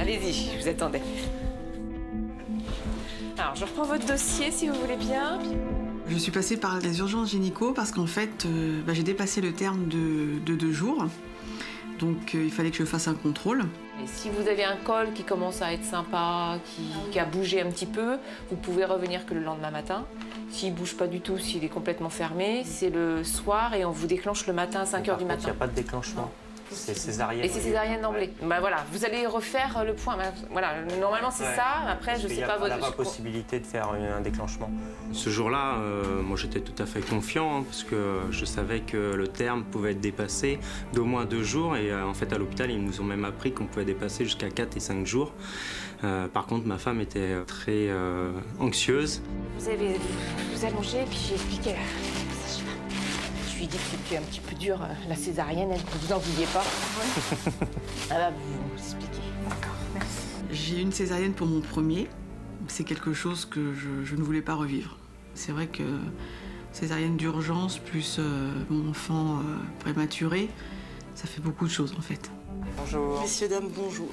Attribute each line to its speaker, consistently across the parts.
Speaker 1: Allez-y, je vous attendais. Alors, je reprends votre dossier si vous voulez bien.
Speaker 2: Je suis passée par les urgences gynéco parce qu'en fait, j'ai dépassé le terme de 2 jours. Donc, il fallait que je fasse un contrôle.
Speaker 1: Et si vous avez un col qui commence à être sympa, qui a bougé un petit peu, vous pouvez revenir que le lendemain matin. S'il ne bouge pas du tout, s'il est complètement fermé, c'est le soir et on vous déclenche le matin à 5 h du matin.
Speaker 3: Il n'y a pas de déclenchement. C'est césarienne.
Speaker 1: Et c'est césarienne d'emblée. Ouais. Bah voilà, vous allez refaire le point. Voilà, normalement c'est ça. Après, je sais pas votre.
Speaker 3: Il n'y a pas possibilité de faire un déclenchement.
Speaker 4: Ce jour-là, moi j'étais tout à fait confiant parce que je savais que le terme pouvait être dépassé d'au moins 2 jours. Et en fait, à l'hôpital, ils nous ont même appris qu'on pouvait dépasser jusqu'à 4 et 5 jours. Par contre, ma femme était très anxieuse.
Speaker 1: Vous allongez et puis j'ai expliqué. Je lui ai dit que c'était un petit peu dur, la césarienne, que vous n'en vouliez pas. Elle va vous expliquer.
Speaker 2: D'accord, merci. J'ai eu une césarienne pour mon premier. C'est quelque chose que je ne voulais pas revivre. C'est vrai que césarienne d'urgence plus mon enfant prématuré, ça fait beaucoup de choses en fait.
Speaker 3: Bonjour.
Speaker 5: Messieurs, dames, bonjour.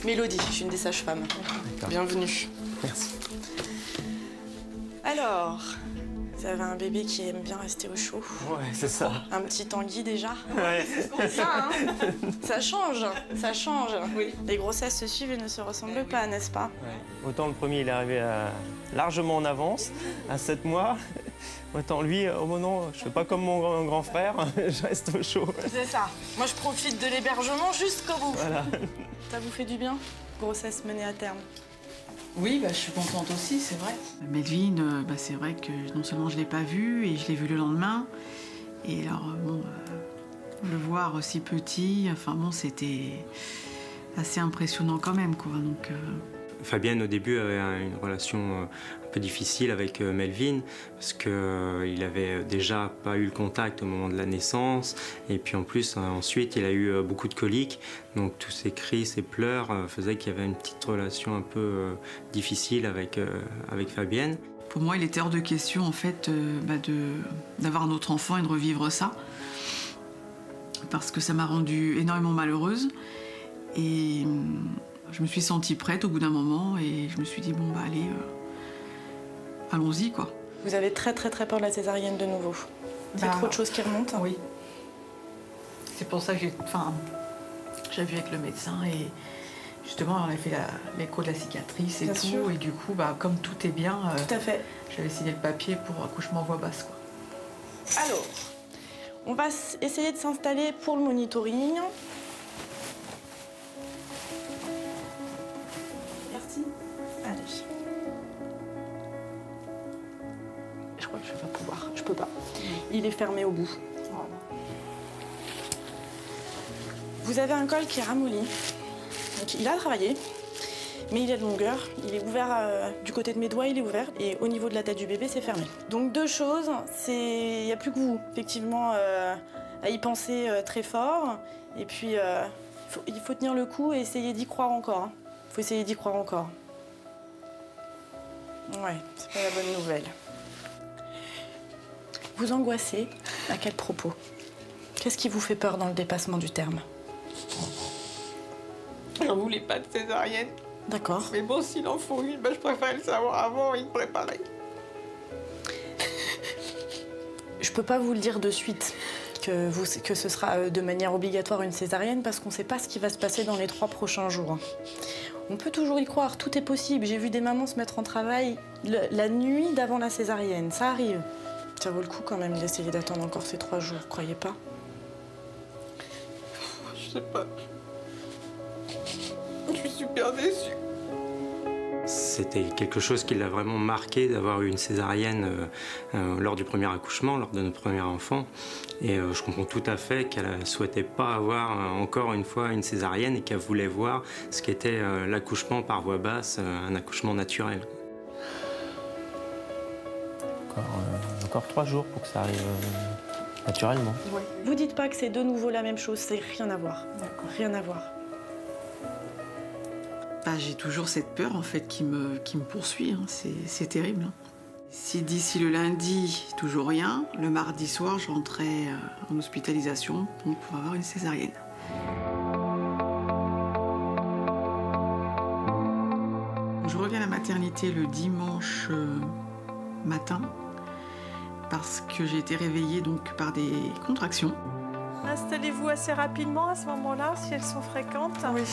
Speaker 5: Mélodie, je suis une des sages-femmes. Bienvenue.
Speaker 3: Merci.
Speaker 5: Alors, vous avez un bébé qui aime bien rester au chaud.
Speaker 3: Ouais, c'est ça.
Speaker 5: Un petit Tanguy déjà.
Speaker 3: Ouais.
Speaker 5: C'est ça, hein. Ça change, ça change. Oui. Les grossesses se suivent et ne se ressemblent pas, n'est-ce pas?
Speaker 3: Ouais. Autant le premier, il est arrivé largement en avance, à 7 mois. Autant lui, oh non, je fais pas comme mon grand frère, je reste au chaud.
Speaker 5: C'est ça. Moi, je profite de l'hébergement jusqu'au bout.
Speaker 3: Voilà.
Speaker 5: Ça vous fait du bien? Grossesse menée à terme.
Speaker 2: Oui, je suis contente aussi, c'est vrai. Melvin, c'est vrai que non seulement je ne l'ai pas vu, et je l'ai vu le lendemain. Et alors, le voir aussi petit, c'était assez impressionnant quand même, quoi. Donc,
Speaker 4: Fabienne, au début, avait une relation un peu difficile avec Melvin parce qu'il avait déjà pas eu le contact au moment de la naissance. Et puis en plus, ensuite, il a eu beaucoup de coliques. Donc tous ces cris, ces pleurs faisaient qu'il y avait une petite relation un peu difficile avec Fabienne.
Speaker 2: Pour moi, il était hors de question, en fait, d'avoir un autre enfant et de revivre ça. Parce que ça m'a rendue énormément malheureuse. Et je me suis sentie prête au bout d'un moment et je me suis dit, allez, allons-y, quoi.
Speaker 5: Vous avez très très très peur de la césarienne de nouveau. C'est trop de choses qui remontent.
Speaker 2: Oui. C'est pour ça que j'ai vu avec le médecin et justement, on a fait l'écho de la cicatrice et
Speaker 5: Bien
Speaker 2: tout.
Speaker 5: sûr.
Speaker 2: Et du coup, comme tout est bien,
Speaker 5: Tout à fait.
Speaker 2: j'avais signé le papier pour accouchement voix basse, quoi.
Speaker 5: Alors, on va essayer de s'installer pour le monitoring. Merci. Allez. Je crois que je vais pas pouvoir. Je peux pas. Il est fermé au bout. Vous avez un col qui est ramolli. Donc, il a travaillé, mais il est de longueur. Il est ouvert du côté de mes doigts, il est ouvert. Et au niveau de la tête du bébé, c'est fermé. Donc 2 choses. Il n'y a plus que vous, effectivement, à y penser très fort. Et puis, il faut tenir le coup et essayer d'y croire encore. Il faut essayer d'y croire encore. Ouais, c'est pas la bonne nouvelle. Vous angoissez à quel propos? Qu'est-ce qui vous fait peur dans le dépassement du terme?
Speaker 6: On voulait pas de césarienne.
Speaker 5: D'accord.
Speaker 6: Mais bon, s'il en faut une, je préfère le savoir avant et me préparer.
Speaker 5: Je peux pas vous le dire de suite que ce sera de manière obligatoire une césarienne parce qu'on sait pas ce qui va se passer dans les 3 prochains jours. On peut toujours y croire, tout est possible. J'ai vu des mamans se mettre en travail la nuit d'avant la césarienne, ça arrive. Ça vaut le coup quand même d'essayer d'attendre encore ces 3 jours, croyez pas?
Speaker 6: Je sais pas. Je suis super déçue.
Speaker 4: C'était quelque chose qui l'a vraiment marqué d'avoir eu une césarienne lors du premier accouchement, lors de notre premier enfant. Et je comprends tout à fait qu'elle ne souhaitait pas avoir encore une fois une césarienne et qu'elle voulait voir ce qu'était l'accouchement par voie basse, un accouchement naturel.
Speaker 3: Encore 3 jours pour que ça arrive naturellement.
Speaker 5: Ouais. Vous dites pas que c'est de nouveau la même chose, c'est rien à voir. Rien à voir.
Speaker 2: J'ai toujours cette peur en fait qui me poursuit, hein. C'est terrible. Hein. Si d'ici le lundi, toujours rien, le mardi soir, je rentrais en hospitalisation donc pour avoir une césarienne. la maternité le dimanche matin parce que j'ai été réveillée donc par des contractions.
Speaker 7: Installez-vous assez rapidement à ce moment-là, si elles sont fréquentes.
Speaker 2: Oui.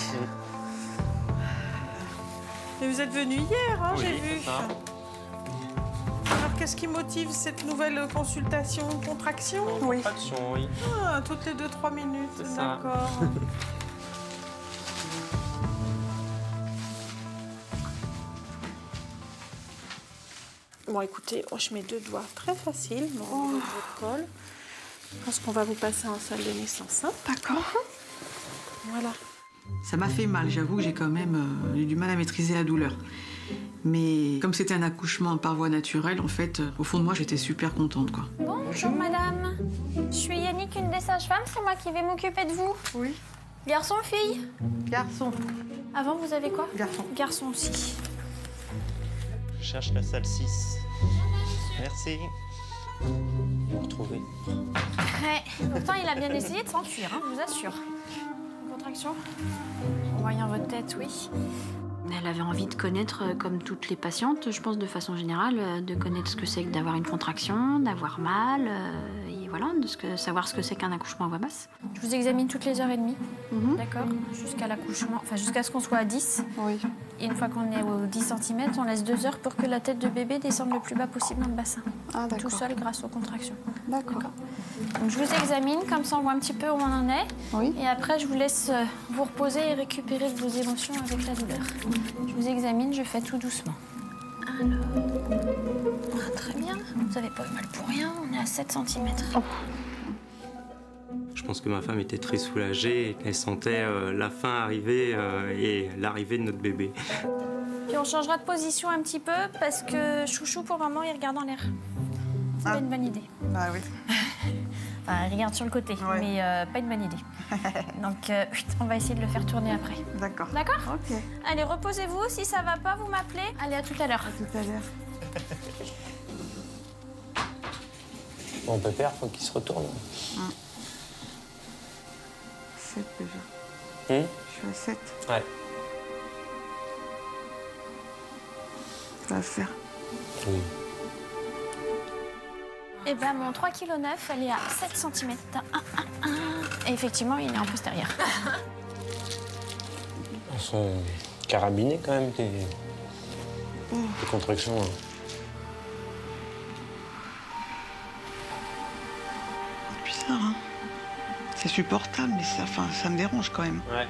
Speaker 7: Et vous êtes venu hier, hein,
Speaker 3: Oui,
Speaker 7: j'ai vu.
Speaker 3: c'est ça.
Speaker 7: Alors, qu'est-ce qui motive cette nouvelle consultation? Contraction?
Speaker 2: Oui.
Speaker 3: Contraction, oui.
Speaker 7: Ah, toutes les 2-3 minutes,
Speaker 3: C'est ça.
Speaker 7: d'accord. Bon, écoutez, je mets 2 doigts très faciles dans le niveau de votre col. Je pense qu'on va vous passer en salle de naissance. Hein.
Speaker 2: D'accord.
Speaker 7: Voilà.
Speaker 2: Ça m'a fait mal, j'avoue que j'ai quand même eu du mal à maîtriser la douleur. Mais comme c'était un accouchement par voie naturelle, en fait, au fond de moi, j'étais super contente, quoi.
Speaker 8: Bonjour madame, je suis Yannick, une des sages-femmes, c'est moi qui vais m'occuper de vous.
Speaker 7: Oui.
Speaker 8: Garçon, fille?
Speaker 7: Garçon.
Speaker 8: Avant vous avez quoi?
Speaker 7: Garçon.
Speaker 8: Garçon aussi.
Speaker 3: Je cherche la salle 6. Merci. Retrouver.
Speaker 8: Ouais, pourtant il a bien essayé de s'enfuir, hein, je vous assure. Contraction? En voyant votre tête, oui.
Speaker 9: Elle avait envie de connaître, comme toutes les patientes, je pense de façon générale, de connaître ce que c'est que d'avoir une contraction, d'avoir mal, et voilà, savoir ce que c'est qu'un accouchement à voix basse.
Speaker 8: Je vous examine toutes les heures et demie, d'accord? Jusqu'à l'accouchement, enfin jusqu'à ce qu'on soit à 10.
Speaker 7: Oui.
Speaker 8: Et une fois qu'on est aux 10 cm, on laisse 2 heures pour que la tête de bébé descende le plus bas possible dans le bassin.
Speaker 7: Ah, d'accord.
Speaker 8: Tout seul grâce aux contractions.
Speaker 7: D'accord.
Speaker 8: Donc je vous examine, comme ça on voit un petit peu où on en est.
Speaker 7: Oui.
Speaker 8: Et après je vous laisse vous reposer et récupérer vos émotions avec la douleur. Je vous examine, je fais tout doucement. Alors, très bien, vous n'avez pas eu mal pour rien, on est à 7 cm.
Speaker 4: Je pense que ma femme était très soulagée. Elle sentait la fin arriver et l'arrivée de notre bébé.
Speaker 8: Puis on changera de position un petit peu parce que Chouchou pour le moment il regarde en l'air. C'est pas une bonne idée.
Speaker 7: Bah oui.
Speaker 8: Enfin, il regarde sur le côté,
Speaker 7: Ouais.
Speaker 8: mais pas une bonne idée. Donc on va essayer de le faire tourner après.
Speaker 7: D'accord.
Speaker 8: D'accord?
Speaker 7: Ok.
Speaker 8: Allez, reposez-vous. Si ça va pas, vous m'appelez. Allez, à tout à l'heure.
Speaker 7: Tout à l'heure.
Speaker 3: Mon pépère, faut qu'il se retourne.
Speaker 7: 7 déjà.
Speaker 3: Hum?
Speaker 7: Je suis à 7.
Speaker 3: Ouais.
Speaker 7: Ça va le faire.
Speaker 3: Oui.
Speaker 8: Eh ben, mon 3,9 kg, elle est à 7 cm. Et effectivement, il est en postérieur.
Speaker 3: Elles sont carabinées quand même, tes contractions. Hein.
Speaker 6: C'est bizarre, hein. C'est supportable, mais ça me dérange quand même.
Speaker 3: Ouais.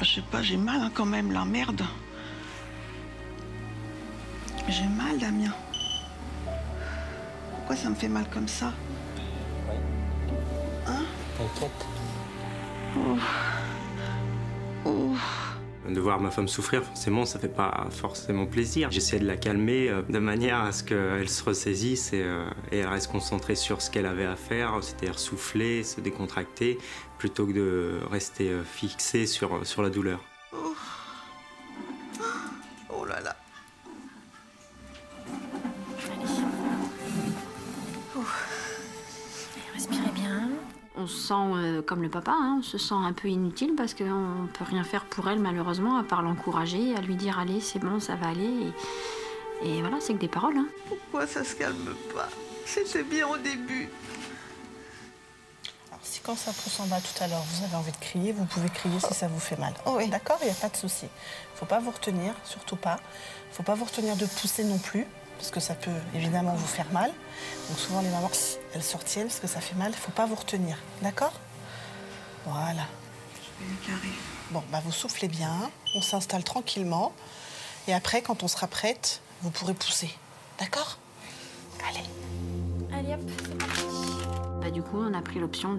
Speaker 6: Je sais pas, j'ai mal hein, quand même, là, merde. J'ai mal, Damien. Pourquoi ça me fait mal comme ça? Hein?
Speaker 3: T'inquiète.
Speaker 4: De voir ma femme souffrir, forcément, ça fait pas forcément plaisir. J'essaie de la calmer de manière à ce qu'elle se ressaisisse et elle reste concentrée sur ce qu'elle avait à faire, c'est-à-dire souffler, se décontracter, plutôt que de rester fixée sur la douleur.
Speaker 6: Oh là là.
Speaker 8: Respirez bien.
Speaker 9: On se sent comme le papa, hein, on se sent un peu inutile parce qu'on ne peut rien faire pour elle malheureusement, à part l'encourager, à lui dire allez c'est bon, ça va aller. Et voilà, c'est que des paroles. Hein.
Speaker 6: Pourquoi ça se calme pas? C'était bien au début.
Speaker 10: Alors, si quand ça pousse en bas tout à l'heure, vous avez envie de crier, vous pouvez crier si ça vous fait mal.
Speaker 6: Oui.
Speaker 10: D'accord, il n'y a pas de souci. Faut pas vous retenir, surtout pas. Faut pas vous retenir de pousser non plus, parce que ça peut évidemment vous faire mal. Donc souvent les mamans, elles se retiennent parce que ça fait mal. Faut pas vous retenir, d'accord? Voilà.
Speaker 6: Je vais carré.
Speaker 10: Bon, bah vous soufflez bien, on s'installe tranquillement. Et après, quand on sera prête, vous pourrez pousser. D'accord? Allez.
Speaker 8: Allez, hop.
Speaker 9: Bah, du coup, on a pris l'option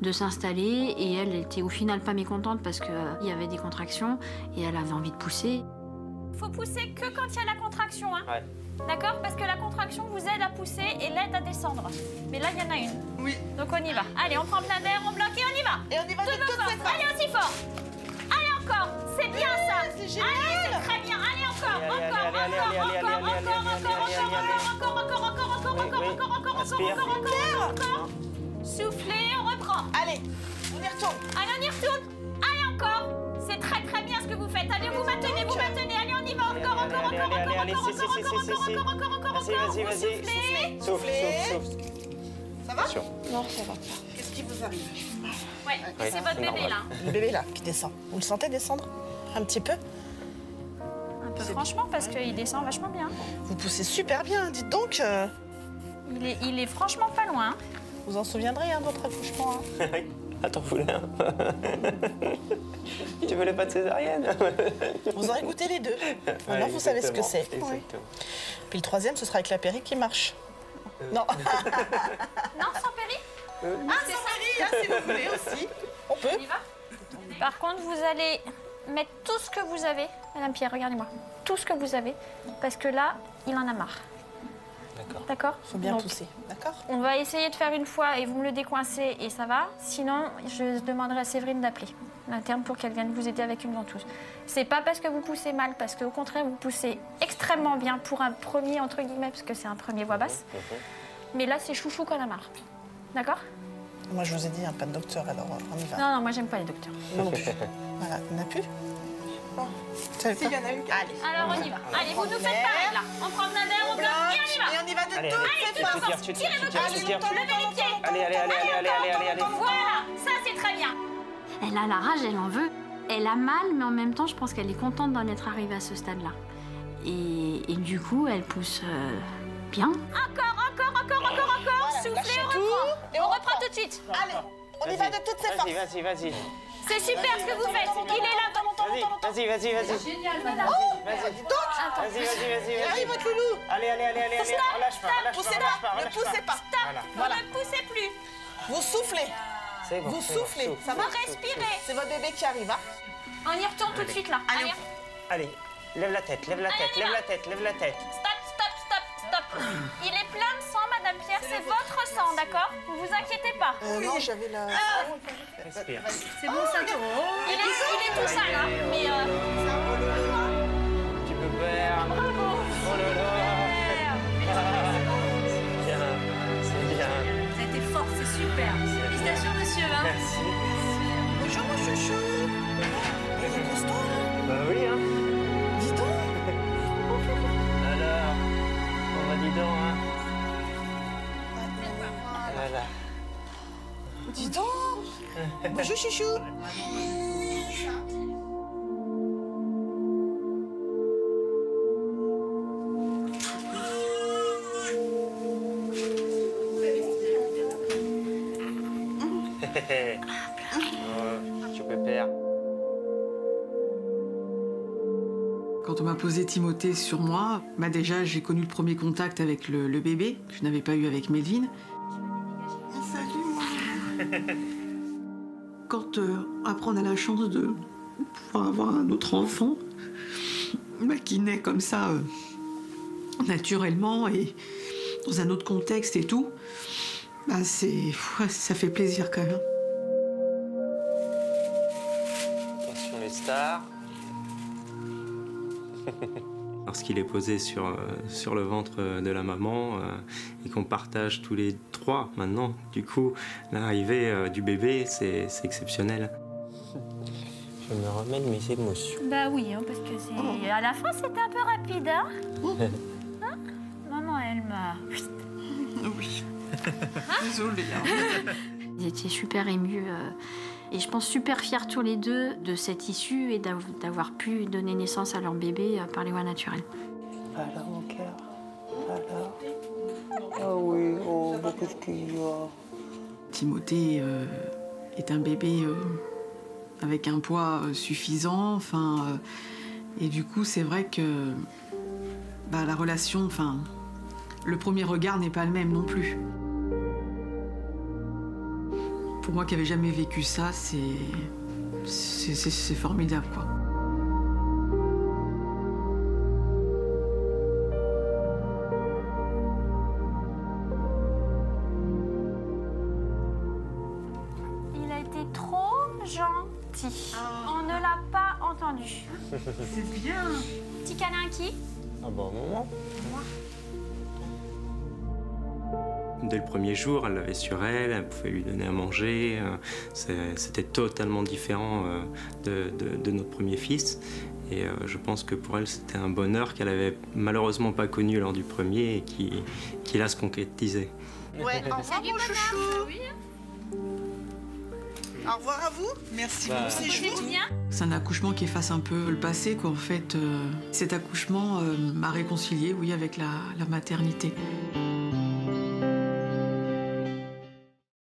Speaker 9: de s'installer et elle était au final pas mécontente parce qu'il y avait des contractions et elle avait envie de pousser.
Speaker 8: Faut pousser que quand il y a la contraction, hein?
Speaker 3: Ouais.
Speaker 8: D'accord? Parce que la contraction vous aide à pousser et l'aide à descendre. Mais là, il y en a une.
Speaker 6: Oui.
Speaker 8: Donc on y va. Allez, on prend plein d'air, on bloque et on y va.
Speaker 6: Et on y va de
Speaker 8: Toute
Speaker 6: toutes les
Speaker 8: force. Allez, aussi fort. Allez, encore. C'est bien ça.
Speaker 6: C'est génial.
Speaker 8: Allez, c'est très bien. Allez, encore, encore. Soufflez, on reprend.
Speaker 10: Allez, on y retourne.
Speaker 8: Allez, on y retourne. Allez, encore. C'est très très bien ce que vous faites. Allez, vous maintenez, vous maintenez. Allez, on y va. Encore.
Speaker 3: Vas-y. Souffle.
Speaker 10: Ça va?
Speaker 5: Non, ça va pas.
Speaker 10: Qu'est-ce qui vous arrive?
Speaker 8: Ouais, c'est votre bébé là.
Speaker 10: Le bébé là, qui descend. Vous le sentez descendre? Un petit peu?
Speaker 8: Un peu franchement, parce qu'il descend vachement bien.
Speaker 10: Vous poussez super bien, dites donc.
Speaker 8: Il est franchement pas loin.
Speaker 10: Vous en souviendrez, hein, de votre accouchement. Hein.
Speaker 3: Attends, voulais un. Tu voulais pas de césarienne?
Speaker 10: Vous aurez goûté les deux. Maintenant, vous savez ce que c'est.
Speaker 3: Exactement.
Speaker 10: Puis le troisième, ce sera avec la péri qui marche. Non.
Speaker 8: Non, sans péri?
Speaker 10: C'est ça, si vous voulez aussi. On peut.
Speaker 8: On y va? Par contre, vous allez mettre tout ce que vous avez. Madame Pierre, regardez-moi. Tout ce que vous avez. Parce que là, il en a marre. D'accord.
Speaker 10: Faut bien pousser. D'accord.
Speaker 8: On va essayer de faire une fois et vous me le décoincez et ça va. Sinon, je demanderai à Séverine d'appeler l'interne pour qu'elle vienne vous aider avec une ventouse. C'est pas parce que vous poussez mal, parce qu'au contraire, vous poussez extrêmement bien pour un premier, entre guillemets, parce que c'est un premier voix basse. Mais là, c'est chouchou qu'on a marre. D'accord?
Speaker 10: Moi, je vous ai dit, hein, pas de docteur, alors on y va.
Speaker 8: Non, moi, j'aime pas les docteurs.
Speaker 10: Moi non plus. Voilà, il n'y en a plus?
Speaker 5: Si, il y en a une.
Speaker 10: Allez.
Speaker 8: Alors, on y va. Allez, vous nous faites pareil, là. On prend un verre, on bloque et on y va.
Speaker 10: Et on y va de
Speaker 3: Allez,
Speaker 10: toutes les forces.
Speaker 8: Tirez votre pied, levez les pieds.
Speaker 3: Allez.
Speaker 8: Voilà, ça, c'est très bien.
Speaker 9: Elle a la rage, elle en veut. Elle a mal, mais en même temps, je pense qu'elle est contente d'en être arrivée à ce stade-là. Et du coup, elle pousse bien.
Speaker 8: Encore. Soufflez, on reprend tout de suite.
Speaker 10: Allez, on y va de toutes ses forces.
Speaker 3: Vas-y.
Speaker 8: C'est super ce que vous faites. Il est là.
Speaker 3: Vas-y.
Speaker 8: Génial, madame.
Speaker 3: Vas-y,
Speaker 10: votre loulou.
Speaker 3: Allez, relâche pas.
Speaker 10: Ne poussez pas.
Speaker 8: Stop, vous ne poussez plus.
Speaker 10: Vous soufflez.
Speaker 3: C'est bon.
Speaker 10: Vous soufflez. Ça va?
Speaker 8: Vous respirez.
Speaker 10: C'est votre bébé qui arrive, hein?
Speaker 8: On y retourne tout de suite, là.
Speaker 3: Allez, lève la tête.
Speaker 8: Stop. Il est plein de sang, Madame Pierre. C'est votre sang, d'accord? Vous vous inquiétez pas.
Speaker 10: Non, j'avais la...
Speaker 3: Respire.
Speaker 8: C'est bon, ça tourne. Il est tout sale, hein. Mais
Speaker 3: Tu peux faire.
Speaker 8: bravo.
Speaker 3: Oh là là. C'est bien.
Speaker 8: Ça a été fort, c'est super. Félicitations, monsieur. Hein.
Speaker 3: Merci.
Speaker 10: Bonjour, mon chouchou. Il est costaud, là.
Speaker 3: Bah oui, hein.
Speaker 10: Dis donc.
Speaker 3: Alors, dis donc, hein. Voilà.
Speaker 10: Dis donc. Bonjour, chouchou.
Speaker 3: Tu peux faire.
Speaker 2: Quand on m'a posé Timothée sur moi, déjà j'ai connu le premier contact avec le bébé, que je n'avais pas eu avec Melvin. Quand après on a la chance de pouvoir avoir un autre enfant, qui naît comme ça, naturellement et dans un autre contexte et tout, ça fait plaisir quand même.
Speaker 3: Attention les stars.
Speaker 4: Lorsqu'il est posé sur le ventre de la maman et qu'on partage tous les trois maintenant, du coup, l'arrivée du bébé, c'est exceptionnel.
Speaker 3: Je me remets de mes émotions.
Speaker 8: Bah oui, hein, parce que c'est... À la fin, c'était un peu rapide, hein, hein? Maman, elle m'a...
Speaker 2: Oui. Désolée.
Speaker 9: Ils étaient super émus et je pense super fiers tous les deux de cette issue et d'avoir pu donner naissance à leur bébé par les voies naturelles.
Speaker 3: Alors mon cœur, alors. Ah oui, oh, qu'est-ce qu'il y a?
Speaker 2: Timothée est un bébé avec un poids suffisant, et du coup c'est vrai que la relation, le premier regard n'est pas le même non plus. Pour moi qui n'avais jamais vécu ça, c'est formidable, quoi.
Speaker 8: Il a été trop gentil. On ne l'a pas entendu.
Speaker 2: C'est bien.
Speaker 8: Petit câlin à qui?
Speaker 3: Ah bon moment.
Speaker 4: dès le premier jour, elle l'avait sur elle, elle pouvait lui donner à manger. C'était totalement différent de notre premier fils. Et je pense que pour elle, c'était un bonheur qu'elle avait malheureusement pas connu lors du premier et qui là se concrétisait.
Speaker 6: Ouais, au revoir mon chouchou. Au revoir à vous. Merci pour le séjour.
Speaker 2: C'est un accouchement qui efface un peu le passé, quoi. En fait, cet accouchement m'a réconciliée, oui, avec la maternité.